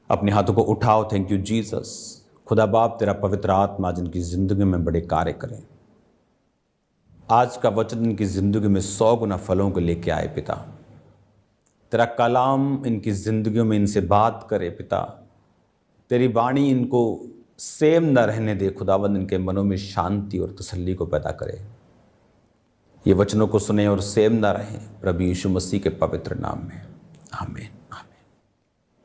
अपने हाथों को उठाओ। Thank you Jesus. खुदा बाप, तेरा पवित्र आत्मा जिनकी ज़िंदगी में बड़े कार्य करें। आज का वचन इनकी ज़िंदगी में 100 गुना फलों को लेके आए पिता। तेरा कलाम इनकी ज़िंदगियों में इनसे बात करे पिता। तेरी वाणी इनको सेम न रहने दे खुदावंद, इनके मनों में शांति और तसल्ली को पैदा करे। ये वचनों को सुने और सेम न रहें, प्रभु यीशु मसीह के पवित्र नाम में, आमीन आमीन।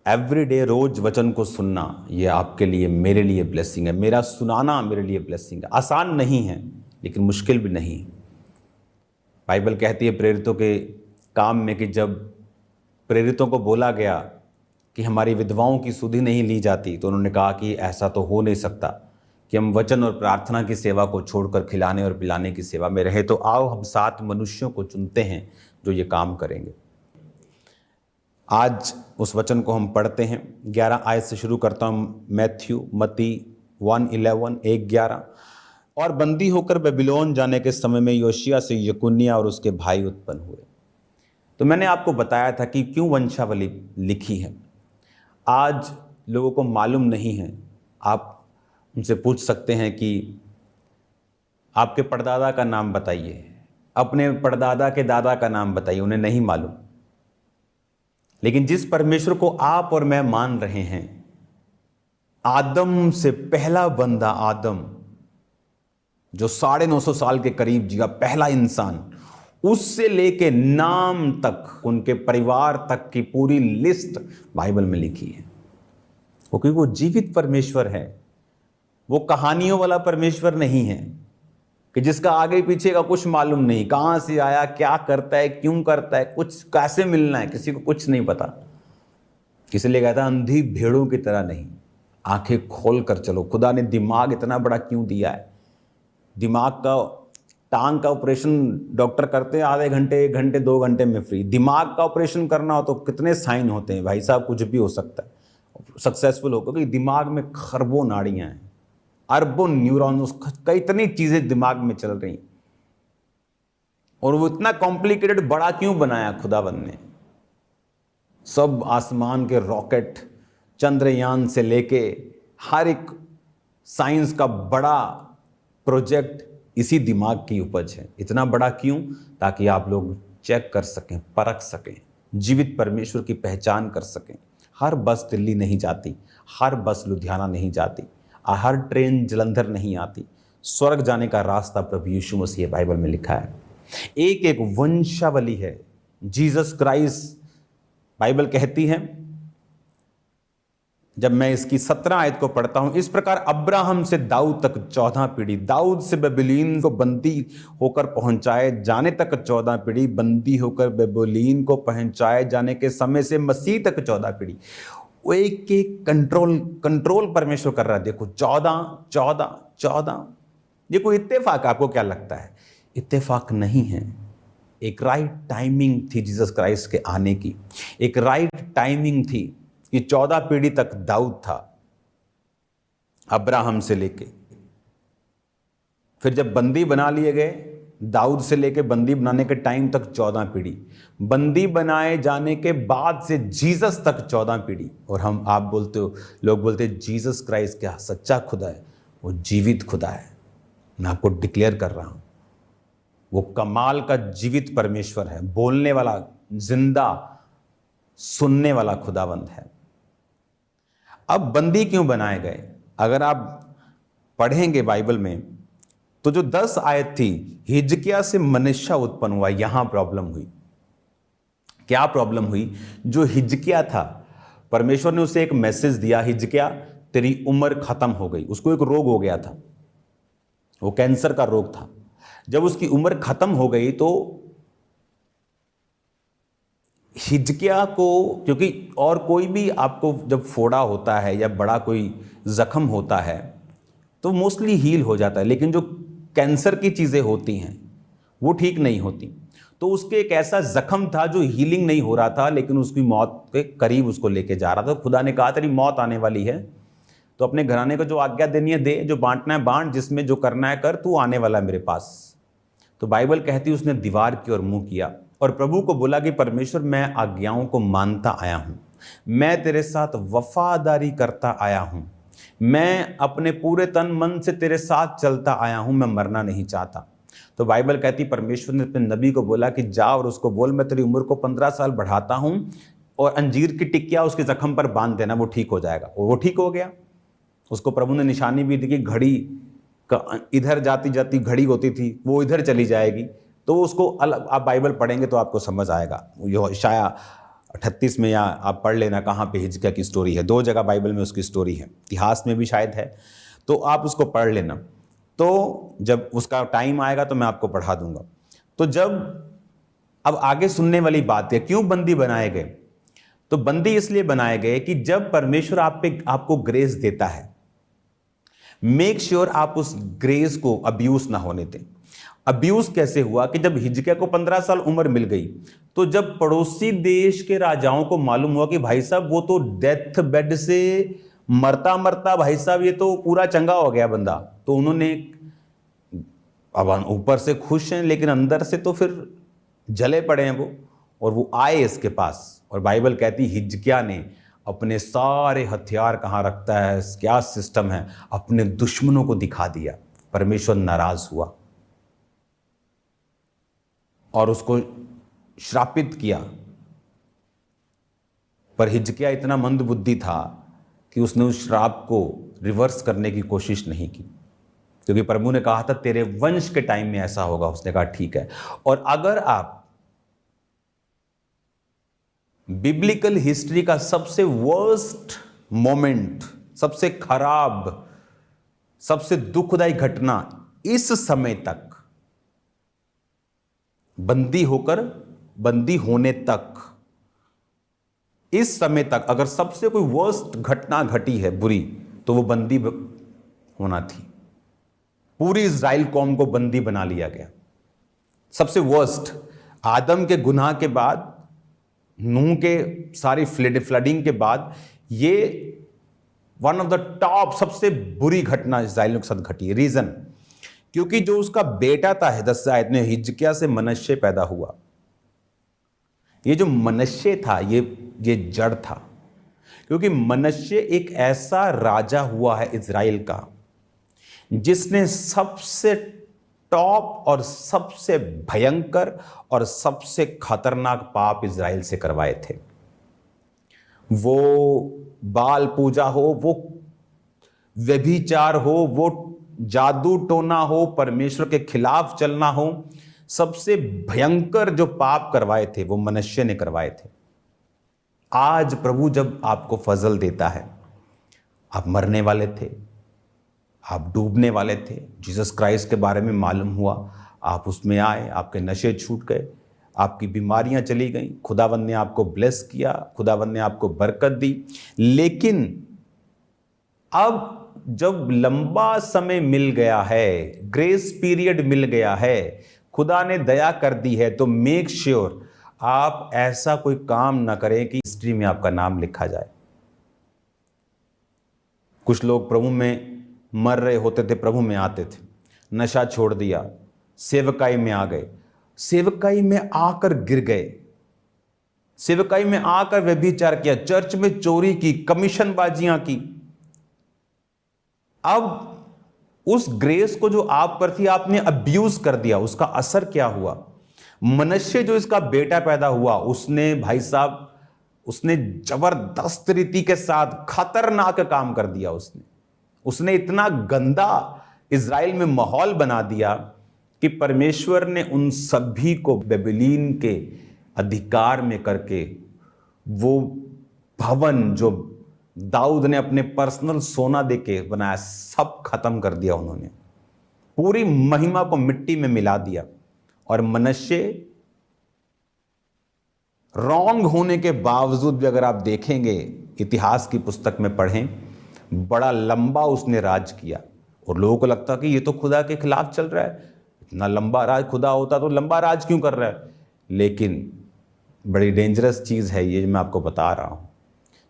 एवरी डे रोज वचन को सुनना ये आपके लिए, मेरे लिए ब्लेसिंग है। मेरा सुनाना मेरे लिए ब्लेसिंग है। आसान नहीं है लेकिन मुश्किल भी नहीं। बाइबल कहती है प्रेरितों के काम में कि जब प्रेरितों को बोला गया कि हमारी विधवाओं की सुधि नहीं ली जाती, तो उन्होंने कहा कि ऐसा तो हो नहीं सकता कि हम वचन और प्रार्थना की सेवा को छोड़कर खिलाने और पिलाने की सेवा में रहे। तो आओ हम 7 मनुष्यों को चुनते हैं जो ये काम करेंगे। आज उस वचन को हम पढ़ते हैं। 11 आयत से शुरू करता हूँ। मत्ती 1:11 1:11। और बंदी होकर बेबीलोन जाने के समय में योशिय्याह से यकुन्याह और उसके भाई उत्पन्न हुए। तो मैंने आपको बताया था कि क्यों वंशावली लिखी है। आज लोगों को मालूम नहीं है। आप उनसे पूछ सकते हैं कि आपके परदादा का नाम बताइए, अपने परदादा के दादा का नाम बताइए, उन्हें नहीं मालूम। लेकिन जिस परमेश्वर को आप और मैं मान रहे हैं, आदम से पहला बंदा आदम जो 950 साल के करीब जिया, पहला इंसान, उससे लेके नाम तक, उनके परिवार तक की पूरी लिस्ट बाइबल में लिखी है। वो क्योंकि वो जीवित परमेश्वर है। वो कहानियों वाला परमेश्वर नहीं है कि जिसका आगे पीछे का कुछ मालूम नहीं, कहां से आया, क्या करता है, क्यों करता है, कुछ कैसे मिलना है, किसी को कुछ नहीं पता। इसलिए कहता अंधी भेड़ों की तरह नहीं, आंखें खोल कर चलो। खुदा ने दिमाग इतना बड़ा क्यों दिया है? दिमाग का, टांग का ऑपरेशन डॉक्टर करते हैं आधे घंटे, 1 घंटे, 2 घंटे में फ्री। दिमाग का ऑपरेशन करना हो तो कितने साइन होते हैं भाई साहब, कुछ भी हो सकता है सक्सेसफुल हो, क्योंकि दिमाग में खरबों नाड़ियां हैं, अरबों न्यूरॉन्स, कई इतनी चीजें दिमाग में चल रही। और वो इतना कॉम्प्लिकेटेड बड़ा क्यों बनाया खुदाबंद ने? सब आसमान के रॉकेट, चंद्रयान से लेके हर एक साइंस का बड़ा प्रोजेक्ट इसी दिमाग की उपज है। इतना बड़ा क्यों? ताकि आप लोग चेक कर सकें, परख सकें, जीवित परमेश्वर की पहचान कर सकें। हर बस दिल्ली नहीं जाती, हर बस लुधियाना नहीं जाती, हर ट्रेन जलंधर नहीं आती। स्वर्ग जाने का रास्ता प्रभु यीशु मसीह बाइबल में लिखा है। एक एक वंशावली है। जीसस क्राइस्ट, बाइबल कहती है, जब मैं इसकी 17 आयत को पढ़ता हूं, इस प्रकार अब्राहम से दाऊद तक 14 पीढ़ी, दाऊद से बेबीलोन को बंदी होकर पहुंचाए जाने तक 14 पीढ़ी, बंदी होकर बेबीलोन को पहुंचाए जाने के समय से मसीह तक 14 पीढ़ी। वो एक एक कंट्रोल परमेश्वर कर रहा है। देखो 14। ये कोई इत्तेफाक? आपको क्या लगता है? इत्तेफाक नहीं है। एक राइट टाइमिंग थी जीसस क्राइस्ट के आने की। एक राइट टाइमिंग थी कि 14 पीढ़ी तक दाऊद था, अब्राहम से लेके। फिर जब बंदी बना लिए गए, दाऊद से लेके बंदी बनाने के टाइम तक 14 पीढ़ी, बंदी बनाए जाने के बाद से जीसस तक 14 पीढ़ी। और आप बोलते हो, लोग बोलते हैं जीसस क्राइस्ट क्या सच्चा खुदा है? वो जीवित खुदा है। मैं आपको डिक्लेयर कर रहा हूं, वो कमाल का जीवित परमेश्वर है, बोलने वाला, जिंदा, सुनने वाला खुदावंद है। अब बंदी क्यों बनाए गए? अगर आप पढ़ेंगे बाइबल में तो जो 10 आयत थी, हिजकिय्याह से मनश्शा उत्पन्न हुआ। यहां प्रॉब्लम हुई। क्या प्रॉब्लम हुई? जो हिजकिय्याह था, परमेश्वर ने उसे एक मैसेज दिया, हिजकिय्याह तेरी उम्र खत्म हो गई। उसको एक रोग हो गया था, वो कैंसर का रोग था। जब उसकी उम्र खत्म हो गई तो हिजकिय्याह को, क्योंकि और कोई भी आपको जब फोड़ा होता है या बड़ा कोई जख्म होता है तो मोस्टली हील हो जाता है, लेकिन जो कैंसर की चीज़ें होती हैं वो ठीक नहीं होती। तो उसके एक ऐसा जख्म था जो हीलिंग नहीं हो रहा था, लेकिन उसकी मौत के करीब उसको लेके जा रहा था। खुदा ने कहा तेरी मौत आने वाली है, तो अपने घराने को जो आज्ञा देनी है दे, जो बांटना है बांट, जिसमें जो करना है कर, तू आने वाला है मेरे पास। तो बाइबल कहती उसने दीवार की ओर मुंह किया और प्रभु को बोला कि परमेश्वर मैं आज्ञाओं को मानता आया हूं, मैं तेरे साथ वफादारी करता आया हूँ, मैं अपने पूरे तन मन से तेरे साथ चलता आया हूँ, मैं मरना नहीं चाहता। तो बाइबल कहती परमेश्वर ने अपने नबी को बोला कि जा और उसको बोल मैं तेरी उम्र को 15 साल बढ़ाता हूँ और अंजीर की टिक्किया उसके जख्म पर बांध देना, वो ठीक हो जाएगा। और वो ठीक हो गया। उसको प्रभु ने निशानी भी दी कि घड़ी का इधर जाती जाती घड़ी होती थी, वो इधर चली जाएगी। तो उसको अलग आप बाइबल पढ़ेंगे तो आपको समझ आएगा। यो यशायाह 38 में, या आप पढ़ लेना कहाँ पे हिजकिय्याह की स्टोरी है, 2 जगह बाइबल में उसकी स्टोरी है, इतिहास में भी शायद है, तो आप उसको पढ़ लेना। तो जब उसका टाइम आएगा तो मैं आपको पढ़ा दूंगा। तो जब अब आगे सुनने वाली बात है, क्यों बंदी बनाए गए? तो बंदी इसलिए बनाए गए कि जब परमेश्वर आपको ग्रेस देता है, मेक श्योर आप उस ग्रेस को अब्यूज ना होने दें। अब्यूज कैसे हुआ कि जब हिजकिय्याह को 15 साल उम्र मिल गई, तो जब पड़ोसी देश के राजाओं को मालूम हुआ कि भाई साहब वो तो डेथ बेड से मरता मरता भाई साहब ये तो पूरा चंगा हो गया बंदा, तो उन्होंने, अब ऊपर से खुश हैं लेकिन अंदर से तो फिर जले पड़े हैं वो, और वो आए इसके पास। और बाइबल कहती हिजकिय्याह ने अपने सारे हथियार कहाँ रखता है, क्या सिस्टम है, अपने दुश्मनों को दिखा दिया। परमेश्वर नाराज हुआ और उसको श्रापित किया। पर हिजकिय्याह इतना मंदबुद्धि था कि उसने उस श्राप को रिवर्स करने की कोशिश नहीं की, क्योंकि प्रभु ने कहा था तेरे वंश के टाइम में ऐसा होगा। उसने कहा ठीक है। और अगर आप बिब्लिकल हिस्ट्री का सबसे वर्स्ट मोमेंट, सबसे खराब, सबसे दुखदायी घटना इस समय तक, बंदी होने तक, इस समय तक अगर सबसे कोई वर्स्ट घटना घटी है बुरी, तो वो बंदी होना थी। पूरी इज़राइल कौम को बंदी बना लिया गया। सबसे वर्स्ट, आदम के गुनाह के बाद, नूह के सारी फ्लडिंग के बाद, ये वन ऑफ द टॉप सबसे बुरी घटना इज़राइलियों के साथ घटी है। रीजन, क्योंकि जो उसका बेटा था 10 आयत में, हिजकिय्याह से मनश्शे पैदा हुआ। ये जो मनश्शे था ये जड़ था, क्योंकि मनश्शे एक ऐसा राजा हुआ है इज़राइल का जिसने सबसे टॉप और सबसे भयंकर और सबसे खतरनाक पाप इज़राइल से करवाए थे। वो बाल पूजा हो, वो व्यभिचार हो, वो जादू टोना हो, परमेश्वर के खिलाफ चलना हो, सबसे भयंकर जो पाप करवाए थे वो मनश्शे ने करवाए थे। आज प्रभु जब आपको फजल देता है, आप मरने वाले थे, आप डूबने वाले थे, जीसस क्राइस्ट के बारे में मालूम हुआ, आप उसमें आए, आपके नशे छूट गए, आपकी बीमारियां चली गई, खुदावंद ने आपको ब्लेस किया, खुदावंद ने आपको बरकत दी। लेकिन अब जब लंबा समय मिल गया है, ग्रेस पीरियड मिल गया है, खुदा ने दया कर दी है, तो मेक श्योर आप ऐसा कोई काम ना करें कि हिस्ट्री में आपका नाम लिखा जाए। कुछ लोग प्रभु में मर रहे होते थे, प्रभु में आते थे, नशा छोड़ दिया, सेवकाई में आ गए, सेवकाई में आकर गिर गए, सेवकाई में आकर व्यभिचार किया, चर्च में चोरी की, कमीशनबाजियां की। अब उस ग्रेस को जो आप पर थी आपने अब्यूज कर दिया। उसका असर क्या हुआ? मनश्शे जो इसका बेटा पैदा हुआ, उसने भाई साहब, उसने जबरदस्त रीति के साथ खतरनाक काम कर दिया। उसने इतना गंदा इज़राइल में माहौल बना दिया कि परमेश्वर ने उन सभी को बेबीलोन के अधिकार में करके, वो भवन जो दाऊद ने अपने पर्सनल सोना देके बनाया, सब खत्म कर दिया उन्होंने, पूरी महिमा को मिट्टी में मिला दिया। और मनश्शे रॉन्ग होने के बावजूद भी, अगर आप देखेंगे इतिहास की पुस्तक में पढ़ें, बड़ा लंबा उसने राज किया। और लोगों को लगता कि ये तो खुदा के खिलाफ चल रहा है, इतना लंबा राज, खुदा होता तो लंबा राज क्यों कर रहा है? लेकिन बड़ी डेंजरस चीज़ है ये, मैं आपको बता रहा हूँ।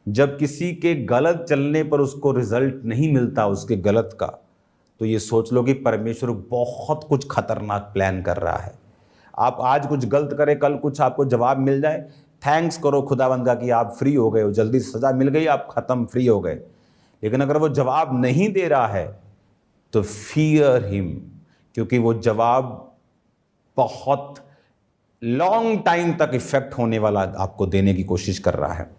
जब किसी के गलत चलने पर उसको रिजल्ट नहीं मिलता उसके गलत का, तो ये सोच लो कि परमेश्वर बहुत कुछ खतरनाक प्लान कर रहा है। आप आज कुछ गलत करें, कल कुछ आपको जवाब मिल जाए, थैंक्स करो खुदावंद का कि आप फ्री हो गए हो, जल्दी सजा मिल गई, आप खत्म, फ्री हो गए। लेकिन अगर वो जवाब नहीं दे रहा है तो फियर हिम, क्योंकि वो जवाब बहुत लॉन्ग टाइम तक इफेक्ट होने वाला आपको देने की कोशिश कर रहा है।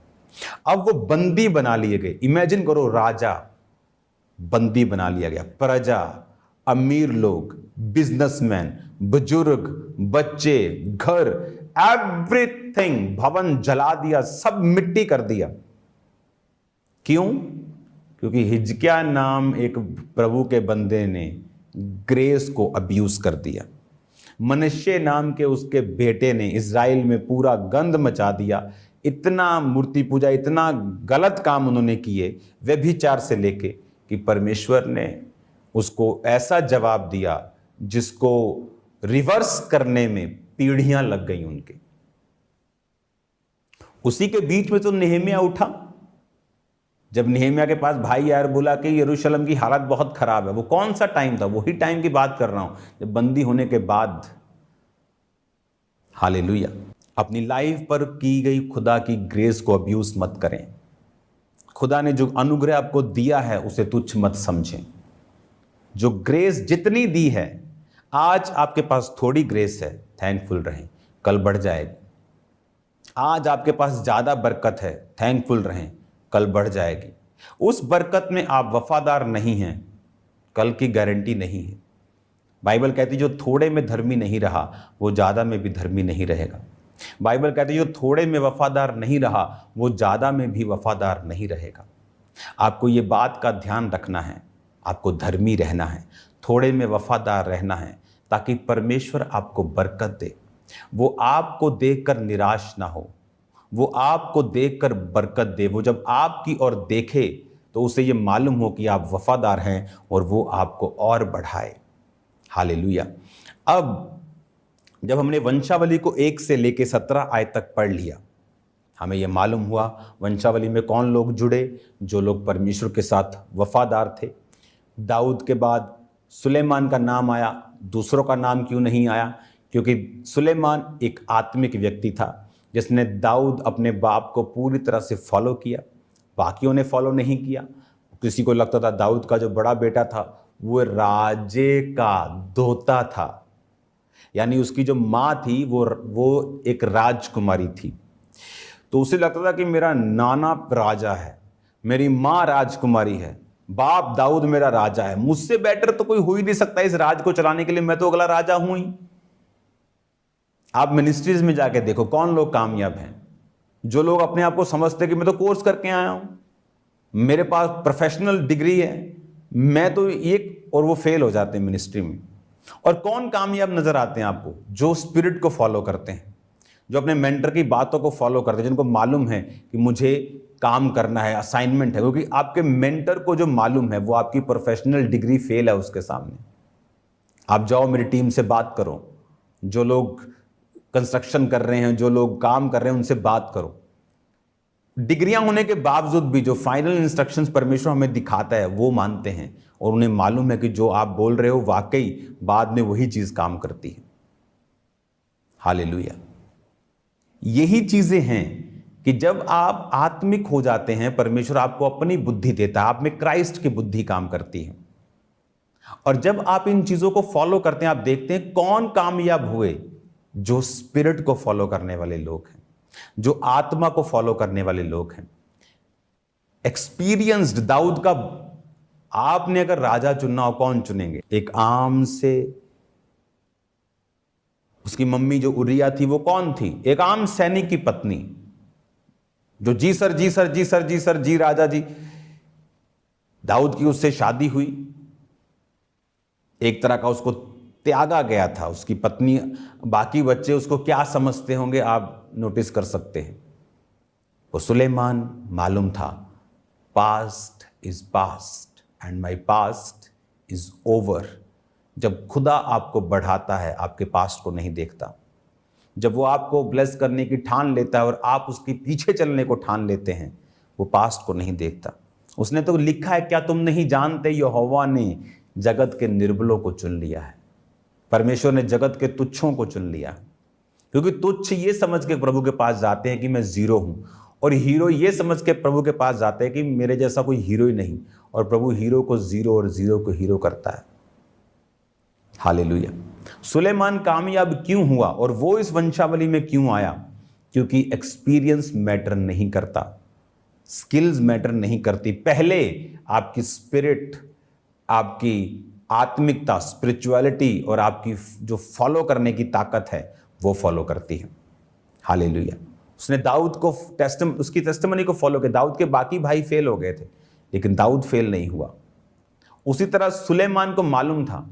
अब वो बंदी बना लिए गए। इमेजिन करो, राजा बंदी बना लिया गया, प्रजा, अमीर लोग, बिजनेसमैन, बुजुर्ग, बच्चे, घर, एवरीथिंग, भवन जला दिया, सब मिट्टी कर दिया। क्यों? क्योंकि हिजकिय्याह नाम एक प्रभु के बंदे ने ग्रेस को अब्यूज कर दिया। मनश्शे नाम के उसके बेटे ने इज़राइल में पूरा गंद मचा दिया। इतना मूर्ति पूजा, इतना गलत काम उन्होंने किए, व्यभिचार से लेके, कि परमेश्वर ने उसको ऐसा जवाब दिया जिसको रिवर्स करने में पीढ़ियां लग गई उनके। उसी के बीच में तो नेहमिया उठा। जब नेहमिया के पास भाई यार बोला कि यरूशलेम की हालत बहुत खराब है, वो कौन सा टाइम था? वही टाइम की बात कर रहा हूं, जब बंदी होने के बाद। हालेलुया। अपनी लाइफ पर की गई खुदा की ग्रेस को अब्यूज मत करें। खुदा ने जो अनुग्रह आपको दिया है उसे तुच्छ मत समझें। जो ग्रेस जितनी दी है, आज आपके पास थोड़ी ग्रेस है, थैंकफुल रहें, कल बढ़ जाएगी। आज आपके पास ज़्यादा बरकत है, थैंकफुल रहें, कल बढ़ जाएगी। उस बरकत में आप वफादार नहीं हैं, कल की गारंटी नहीं है। बाइबल कहती है जो थोड़े में धर्मी नहीं रहा वो ज़्यादा में भी धर्मी नहीं रहेगा। बाइबल कहती है जो थोड़े में वफादार नहीं रहा वो ज़्यादा में भी वफादार नहीं रहेगा। आपको ये बात का ध्यान रखना है, आपको धर्मी रहना है, थोड़े में वफादार रहना है, ताकि परमेश्वर आपको बरकत दे। वो आपको देखकर निराश ना हो, वो आपको देखकर बरकत दे। वो जब आपकी ओर देखे तो उसे ये मालूम हो कि आप वफादार हैं और वो आपको और बढ़ाए। हालेलुया। अब जब हमने वंशावली को 1 से लेके 17 आयत तक पढ़ लिया, हमें यह मालूम हुआ वंशावली में कौन लोग जुड़े, जो लोग परमेश्वर के साथ वफादार थे। दाऊद के बाद सुलेमान का नाम आया, दूसरों का नाम क्यों नहीं आया? क्योंकि सुलेमान एक आत्मिक व्यक्ति था जिसने दाऊद अपने बाप को पूरी तरह से फॉलो किया, बाकियों ने फॉलो नहीं किया। किसी को लगता था दाऊद का जो बड़ा बेटा था वो राजे का दोता था, यानी उसकी जो माँ थी वो एक राजकुमारी थी। तो उसे लगता था कि मेरा नाना राजा है, मेरी माँ राजकुमारी है, बाप दाऊद मेरा राजा है, मुझसे बेटर तो कोई हो ही नहीं सकता इस राज को चलाने के लिए, मैं तो अगला राजा हूं ही। आप मिनिस्ट्रीज में जाके देखो कौन लोग कामयाब हैं। जो लोग अपने आप को समझते कि मैं तो कोर्स करके आया हूं, मेरे पास प्रोफेशनल डिग्री है, मैं तो ये, और वो फेल हो जाते हैं मिनिस्ट्री में। और कौन कामयाब नजर आते हैं आपको? जो स्पिरिट को फॉलो करते हैं, जो अपने मेंटर की बातों को फॉलो करते हैं, जिनको मालूम है कि मुझे काम करना है, असाइनमेंट है। क्योंकि आपके मेंटर को जो मालूम है वो आपकी प्रोफेशनल डिग्री फेल है उसके सामने। आप जाओ मेरी टीम से बात करो, जो लोग कंस्ट्रक्शन कर रहे हैं, जो लोग काम कर रहे हैं, उनसे बात करो। डिग्रियां होने के बावजूद भी जो फाइनल इंस्ट्रक्शंस परमेश्वर हमें दिखाता है वो मानते हैं, और उन्हें मालूम है कि जो आप बोल रहे हो वाकई बाद में वही चीज काम करती है। हालेलुया। यही चीजें हैं कि जब आप आत्मिक हो जाते हैं, परमेश्वर आपको अपनी बुद्धि देता है, आप में क्राइस्ट की बुद्धि काम करती है। और जब आप इन चीजों को फॉलो करते हैं, आप देखते हैं कौन कामयाब हुए? जो स्पिरिट को फॉलो करने वाले लोग हैं, जो आत्मा को फॉलो करने वाले लोग हैं। एक्सपीरियंस्ड दाऊद का आपने अगर राजा चुनना हो, कौन चुनेंगे? एक आम से, उसकी मम्मी जो उरिया थी वो कौन थी? एक आम सैनिक की पत्नी, जो जी सर जी सर जी सर जी सर जी राजा जी। दाऊद की उससे शादी हुई, एक तरह का उसको त्यागा गया था। उसकी पत्नी, बाकी बच्चे उसको क्या समझते होंगे आप नोटिस कर सकते हैं। वो सुलेमान मालूम था, past is past and my past is over. जब खुदा आपको बढ़ाता है, आपके पास्ट को नहीं देखता। जब वो आपको ब्लेस करने की ठान लेता है और आप उसके पीछे चलने को ठान लेते हैं, वो पास्ट को नहीं देखता। उसने तो लिखा है, क्या तुम नहीं जानते यहोवा ने जगत के निर्बलों को चुन लिया है। परमेश्वर ने जगत के तुच्छों को चुन लिया। क्योंकि तुच्छ ये समझ के प्रभु के पास जाते हैं कि मैं जीरो हूं, और हीरो ये समझ के प्रभु के पास जाते हैं कि मेरे जैसा कोई हीरो ही नहीं, और प्रभु हीरो को जीरो और जीरो को हीरो करता है। हालेलुया। सुलेमान कामयाब क्यों हुआ और वो इस वंशावली में क्यों आया? क्योंकि एक्सपीरियंस मैटर नहीं करता, स्किल्स मैटर नहीं करती, पहले आपकी स्पिरिट, आपकी आत्मिकता, स्पिरिचुअलिटी और आपकी जो फॉलो करने की ताकत है वो फॉलो करती है। हालेलुया। उसने दाऊद को उसकी टेस्टिमनी को फॉलो किया। दाऊद के बाकी भाई फेल हो गए थे, लेकिन दाऊद फेल नहीं हुआ। उसी तरह सुलेमान को मालूम था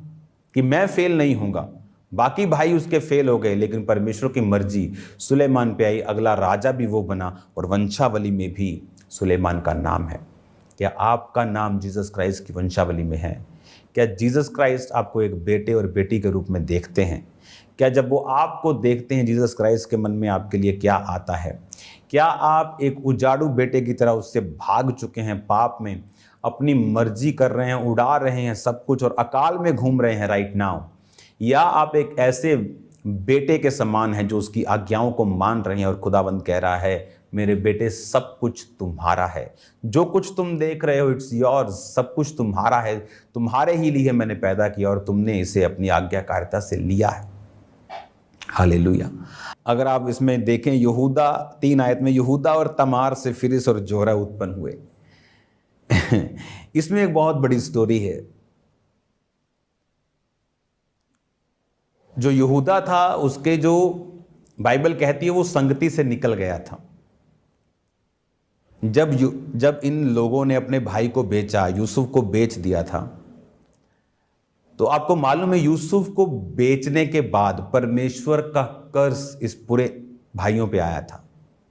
कि मैं फेल नहीं होऊंगा, बाकी भाई उसके फेल हो गए, लेकिन परमेश्वर की मर्जी सुलेमान पे आई, अगला राजा भी वो बना, और वंशावली में भी सुलेमान का नाम है। क्या आपका नाम जीसस क्राइस्ट की वंशावली में है? क्या जीसस क्राइस्ट आपको एक बेटे और बेटी के रूप में देखते हैं? क्या जब वो आपको देखते हैं जीसस क्राइस्ट के मन में आपके लिए क्या आता है? क्या आप एक उजाड़ू बेटे की तरह उससे भाग चुके हैं पाप में, अपनी मर्जी कर रहे हैं, उड़ा रहे हैं सब कुछ और अकाल में घूम रहे हैं राइट नाउ? या आप एक ऐसे बेटे के समान हैं जो उसकी आज्ञाओं को मान रहे हैं और खुदावंद कह रहा है मेरे बेटे सब कुछ तुम्हारा है, जो कुछ तुम देख रहे हो इट्स योर्स, सब कुछ तुम्हारा है, तुम्हारे ही लिए मैंने पैदा किया और तुमने इसे अपनी आज्ञाकारिता से लिया है। हालेलुया। अगर आप इसमें देखें, यहूदा 3 आयत में यहूदा और तमार से फिरिस और जोरा उत्पन्न हुए। इसमें एक बहुत बड़ी स्टोरी है। जो यहूदा था उसके जो बाइबल कहती है वो संगति से निकल गया था। जब इन लोगों ने अपने भाई को बेचा, यूसुफ को बेच दिया था, तो आपको मालूम है यूसुफ को बेचने के बाद परमेश्वर का कर्ज इस पूरे भाइयों पे आया था।